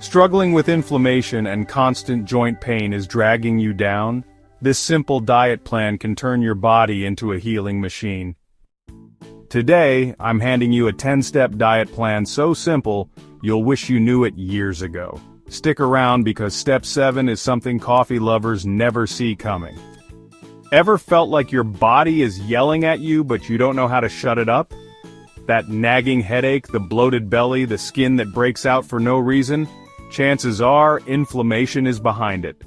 Struggling with inflammation and constant joint pain is dragging you down? This simple diet plan can turn your body into a healing machine. Today, I'm handing you a 10-step diet plan so simple, you'll wish you knew it years ago. Stick around because step 7 is something coffee lovers never see coming. Ever felt like your body is yelling at you but you don't know how to shut it up? That nagging headache, the bloated belly, the skin that breaks out for no reason? Chances are inflammation is behind it.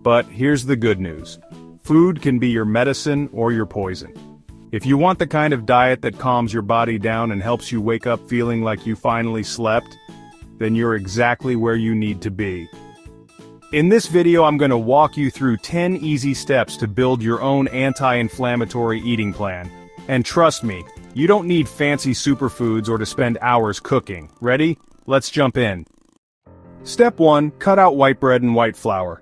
But here's the good news. Food can be your medicine or your poison. If you want the kind of diet that calms your body down and helps you wake up feeling like you finally slept, then you're exactly where you need to be. In this video, I'm going to walk you through 10 easy steps to build your own anti-inflammatory eating plan. And trust me, you don't need fancy superfoods or to spend hours cooking. Ready? Let's jump in. Step 1. Cut out white bread and white flour.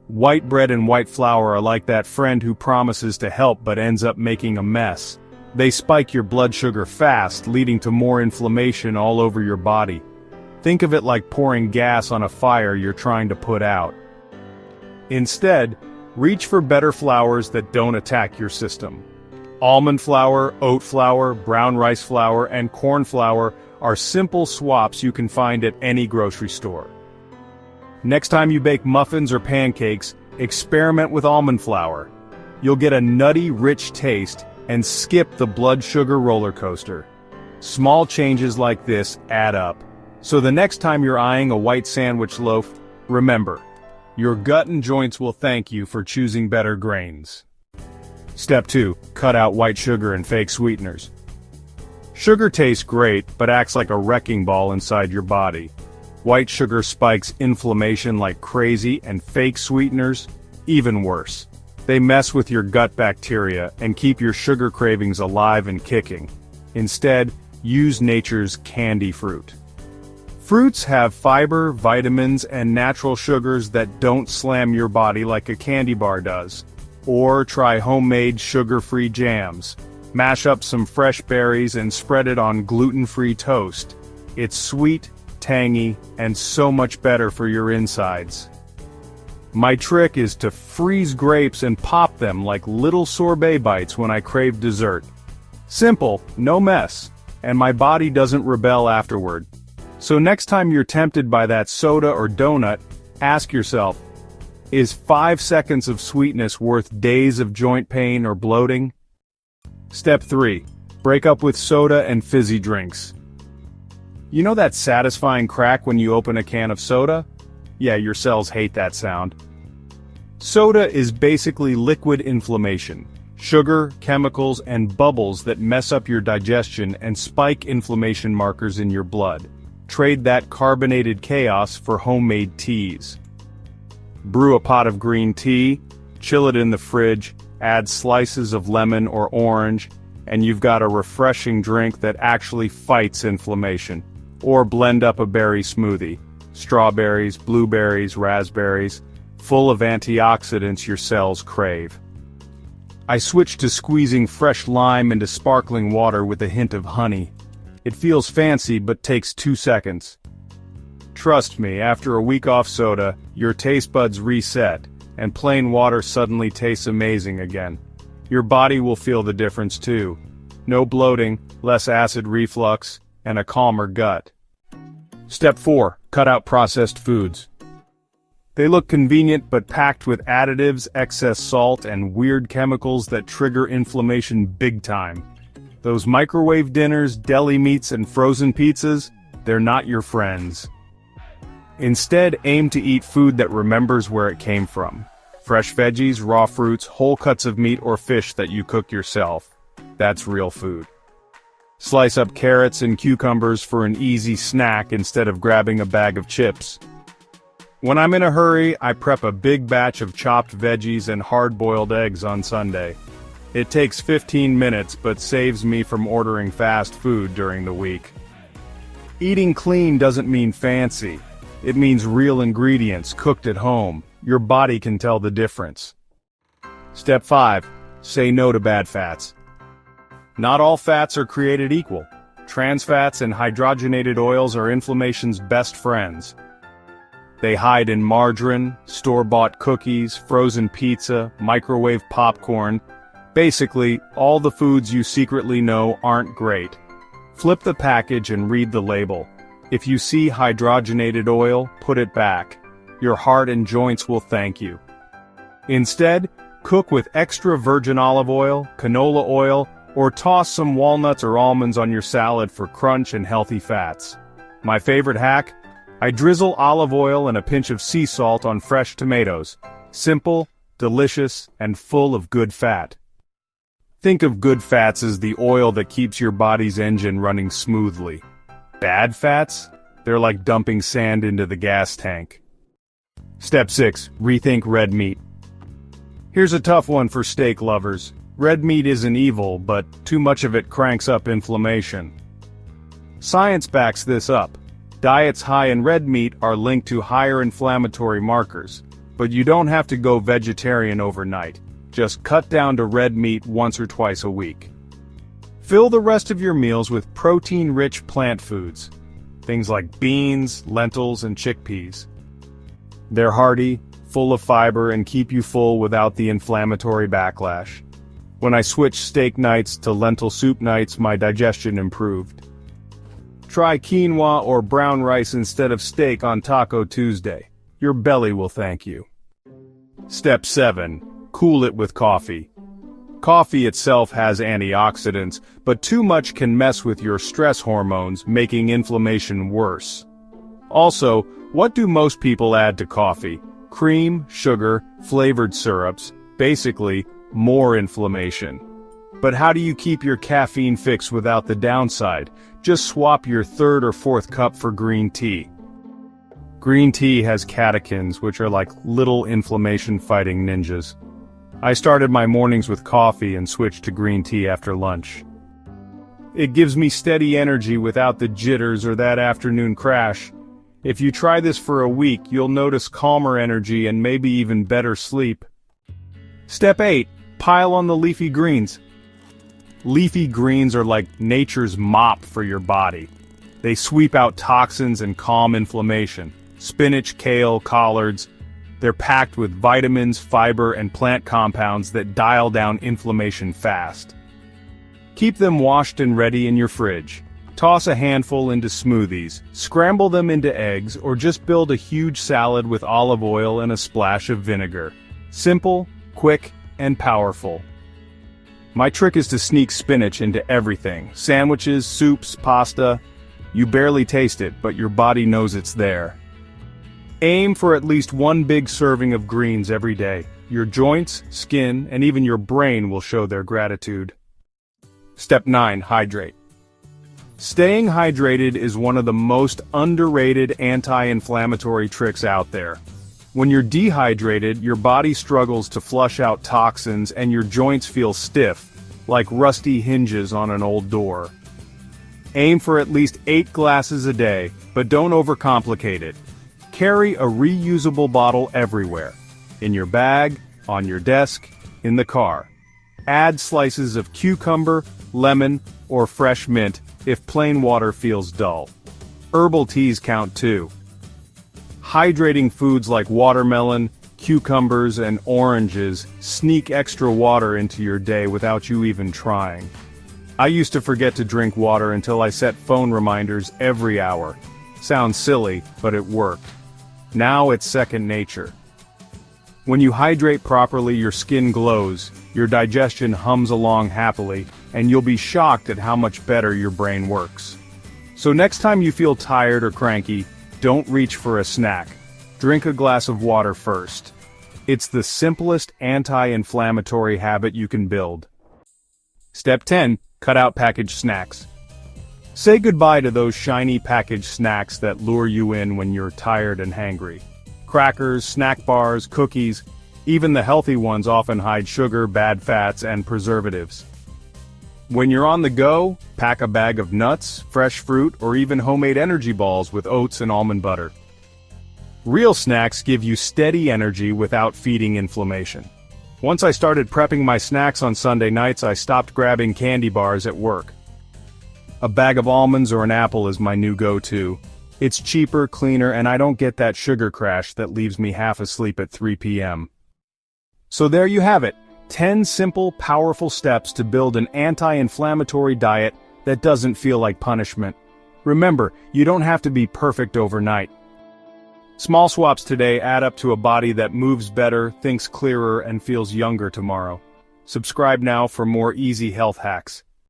White bread and white flour are like that friend who promises to help but ends up making a mess. They spike your blood sugar fast, leading to more inflammation all over your body. Think of it like pouring gas on a fire you're trying to put out. Instead, reach for better flours that don't attack your system. Almond flour, oat flour, brown rice flour, and corn flour are simple swaps you can find at any grocery store. Next time you bake muffins or pancakes, experiment with almond flour. You'll get a nutty, rich taste and skip the blood sugar roller coaster. Small changes like this add up. So the next time you're eyeing a white sandwich loaf, remember, your gut and joints will thank you for choosing better grains. Step 2. Cut out white sugar and fake sweeteners. Sugar tastes great, but acts like a wrecking ball inside your body. White sugar spikes inflammation like crazy, and fake sweeteners, even worse. They mess with your gut bacteria and keep your sugar cravings alive and kicking. Instead, use nature's candy fruit. Fruits have fiber, vitamins, and natural sugars that don't slam your body like a candy bar does. Or try homemade sugar-free jams. Mash up some fresh berries and spread it on gluten-free toast. It's sweet, tangy, and so much better for your insides. My trick is to freeze grapes and pop them like little sorbet bites when I crave dessert. Simple, no mess, and my body doesn't rebel afterward. So next time you're tempted by that soda or donut, ask yourself, is 5 seconds of sweetness worth days of joint pain or bloating? Step 3. Break up with soda and fizzy drinks. You know that satisfying crack when you open a can of soda? Yeah, your cells hate that sound. Soda is basically liquid inflammation. Sugar, chemicals, and bubbles that mess up your digestion and spike inflammation markers in your blood. Trade that carbonated chaos for homemade teas. Brew a pot of green tea, chill it in the fridge, add slices of lemon or orange, and you've got a refreshing drink that actually fights inflammation. Or blend up a berry smoothie. Strawberries, blueberries, raspberries, full of antioxidants your cells crave. I switched to squeezing fresh lime into sparkling water with a hint of honey. It feels fancy but takes 2 seconds. Trust me, after a week off soda, your taste buds reset, and plain water suddenly tastes amazing again. Your body will feel the difference too. No bloating, less acid reflux, and a calmer gut. Step 4. Cut out processed foods. They look convenient but packed with additives, excess salt, and weird chemicals that trigger inflammation big time. Those microwave dinners, deli meats, and frozen pizzas, they're not your friends. Instead, aim to eat food that remembers where it came from. Fresh veggies, raw fruits, whole cuts of meat or fish that you cook yourself. That's real food. Slice up carrots and cucumbers for an easy snack instead of grabbing a bag of chips. When I'm in a hurry, I prep a big batch of chopped veggies and hard-boiled eggs on Sunday. It takes 15 minutes but saves me from ordering fast food during the week. Eating clean doesn't mean fancy. It means real ingredients cooked at home. Your body can tell the difference. Step 5. Say no to bad fats. Not all fats are created equal. Trans fats and hydrogenated oils are inflammation's best friends. They hide in margarine, store-bought cookies, frozen pizza, microwave popcorn. Basically, all the foods you secretly know aren't great. Flip the package and read the label. If you see hydrogenated oil, put it back. Your heart and joints will thank you. Instead, cook with extra virgin olive oil, canola oil, or toss some walnuts or almonds on your salad for crunch and healthy fats. My favorite hack? I drizzle olive oil and a pinch of sea salt on fresh tomatoes. Simple, delicious, and full of good fat. Think of good fats as the oil that keeps your body's engine running smoothly. Bad fats? They're like dumping sand into the gas tank. Step 6. Rethink red meat. Here's a tough one for steak lovers. Red meat isn't evil, but too much of it cranks up inflammation. Science backs this up. Diets high in red meat are linked to higher inflammatory markers, but you don't have to go vegetarian overnight. Just cut down to red meat once or twice a week. Fill the rest of your meals with protein-rich plant foods, things like beans, lentils, and chickpeas. They're hearty, full of fiber, and keep you full without the inflammatory backlash. When I switched steak nights to lentil soup nights, my digestion improved. Try quinoa or brown rice instead of steak on Taco Tuesday. Your belly will thank you. Step 7. Cool it with coffee. Coffee itself has antioxidants, but too much can mess with your stress hormones, making inflammation worse. Also, what do most people add to coffee? Cream, sugar, flavored syrups, basically, more inflammation. But how do you keep your caffeine fix without the downside? Just swap your third or fourth cup for green tea. Green tea has catechins, which are like little inflammation-fighting ninjas. I started my mornings with coffee and switched to green tea after lunch. It gives me steady energy without the jitters or that afternoon crash. If you try this for a week, you'll notice calmer energy and maybe even better sleep. Step 8. Pile on the leafy greens. Leafy greens are like nature's mop for your body. They sweep out toxins and calm inflammation. Spinach, kale, collards. They're packed with vitamins, fiber, and plant compounds that dial down inflammation fast. Keep them washed and ready in your fridge. Toss a handful into smoothies, scramble them into eggs, or just build a huge salad with olive oil and a splash of vinegar. Simple, quick, and powerful. My trick is to sneak spinach into everything. Sandwiches, soups, pasta. You barely taste it, but your body knows it's there. Aim for at least one big serving of greens every day. Your joints, skin, and even your brain will show their gratitude. Step 9. Hydrate. Staying hydrated is one of the most underrated anti-inflammatory tricks out there. When you're dehydrated, your body struggles to flush out toxins and your joints feel stiff, like rusty hinges on an old door. Aim for at least 8 glasses a day, but don't overcomplicate it. Carry a reusable bottle everywhere. In your bag, on your desk, in the car. Add slices of cucumber, lemon, or fresh mint if plain water feels dull. Herbal teas count too. Hydrating foods like watermelon, cucumbers, and oranges sneak extra water into your day without you even trying. I used to forget to drink water until I set phone reminders every hour. Sounds silly, but it worked. Now it's second nature. When you hydrate properly, your skin glows, your digestion hums along happily, and you'll be shocked at how much better your brain works. So next time you feel tired or cranky, don't reach for a snack. Drink a glass of water first. It's the simplest anti-inflammatory habit you can build. Step 10. Cut out packaged snacks. Say goodbye to those shiny packaged snacks that lure you in when you're tired and hangry. Crackers, snack bars, cookies, even the healthy ones often hide sugar, bad fats, and preservatives. When you're on the go, pack a bag of nuts, fresh fruit, or even homemade energy balls with oats and almond butter. Real snacks give you steady energy without feeding inflammation. Once I started prepping my snacks on Sunday nights, I stopped grabbing candy bars at work. A bag of almonds or an apple is my new go-to. It's cheaper, cleaner, and I don't get that sugar crash that leaves me half asleep at 3 p.m. So there you have it, 10 simple, powerful steps to build an anti-inflammatory diet that doesn't feel like punishment. Remember, you don't have to be perfect overnight. Small swaps today add up to a body that moves better, thinks clearer, and feels younger tomorrow. Subscribe now for more easy health hacks.